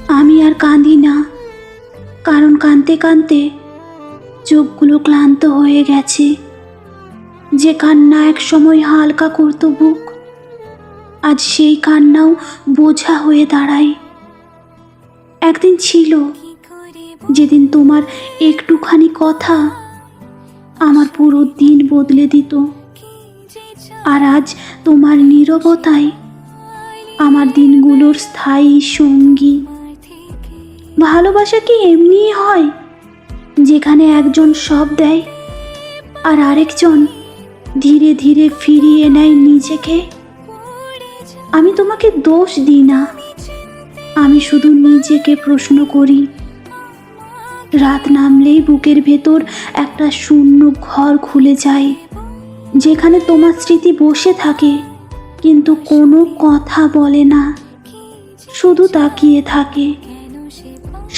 আমি আর কাঁদি না, কারণ কাঁদতে কাঁদতে চোখগুলো ক্লান্ত হয়ে গেছে। যে কান্না এক সময় হালকা করত বুক, আজ সেই কান্নাও বোঝা হয়ে দাঁড়ায়। একদিন ছিল যেদিন তোমার একটুখানি কথা আমার পুরো দিন বদলে দিত, আর আজ তোমার নীরবতায় আমার দিনগুলোর স্থায়ী সঙ্গী। ভালোবাসা কি এমনিই হয়, যেখানে একজন সব দেয় আর আরেকজন ধীরে ধীরে ফিরিয়ে নেয় নিজেকে? আমি তোমাকে দোষ দিই না, আমি শুধু নিজেকে প্রশ্ন করি। রাত নামলেই বুকের ভেতর একটা শূন্য ঘর খুলে যায়, যেখানে তোমার স্মৃতি বসে থাকে কিন্তু কোনো কথা বলে না, শুধু তাকিয়ে থাকে।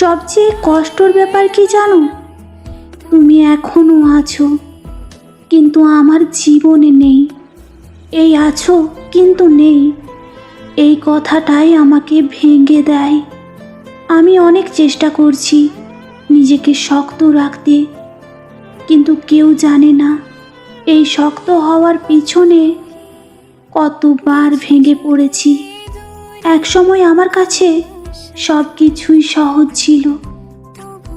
সবচেয়ে কষ্টর ব্যাপার কি জানো? তুমি এখনো আছো কিন্তু আমার জীবনে নেই। এই আছো কিন্তু নেই, এই কথাটাই আমাকে ভেঙে দেয়। আমি অনেক চেষ্টা করছি নিজেকে শক্ত রাখতে, কিন্তু কেউ জানে না এই শক্ত হওয়ার পিছনে কতবার ভেঙে পড়েছি। এক সময় আমার কাছে সব কিছুই সহজ ছিল,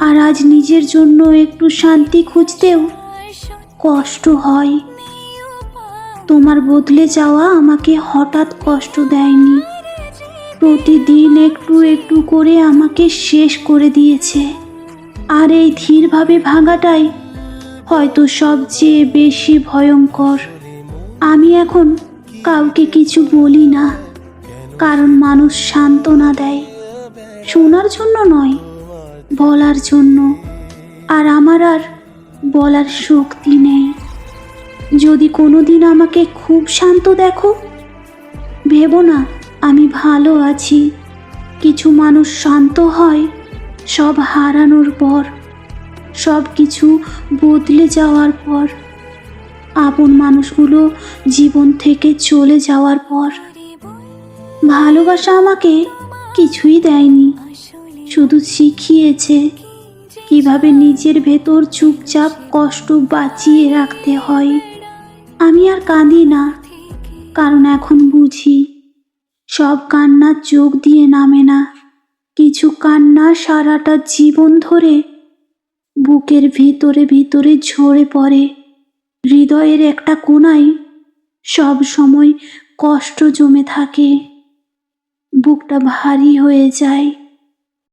আর আজ নিজের জন্য একটু শান্তি খুঁজতেও কষ্ট হয়। তোমার বদলে যাওয়া আমাকে হঠাৎ কষ্ট দেয়নি, প্রতিদিন একটু একটু করে আমাকে শেষ করে দিয়েছে। আর এই ধীরভাবে ভাঙাটাই হয়তো সবচেয়ে বেশি ভয়ঙ্কর। আমি এখন কাউকে কিছু বলি না, কারণ মানুষ সান্ত্বনা দেয় শোনার জন্য নয়, বলার জন্য। আর আমার আর বলার শক্তি নেই। যদি কোনোদিন আমাকে খুব শান্ত দেখো, ভেবো না আমি ভালো আছি। কিছু মানুষ শান্ত হয় সব হারানোর পর, সব কিছু বদলে যাওয়ার পর, আপন মানুষগুলো জীবন থেকে চলে যাওয়ার পর। ভালোবাসা আমাকে কিছুই দেয়নি, শুধু শিখিয়েছে কিভাবে নিজের ভেতর চুপচাপ কষ্ট বাঁচিয়ে রাখতে হয়। আমি আর কাঁদি না, কারণ এখন বুঝি সব কান্না চোখ দিয়ে নামে না। কিছু কান্না সারাটা জীবন ধরে বুকের ভিতরে ভিতরে ঝরে পড়ে। হৃদয়ের একটা কোণায় সব সময় কষ্ট জমে থাকে, বুকটা ভারী হয়ে যায়।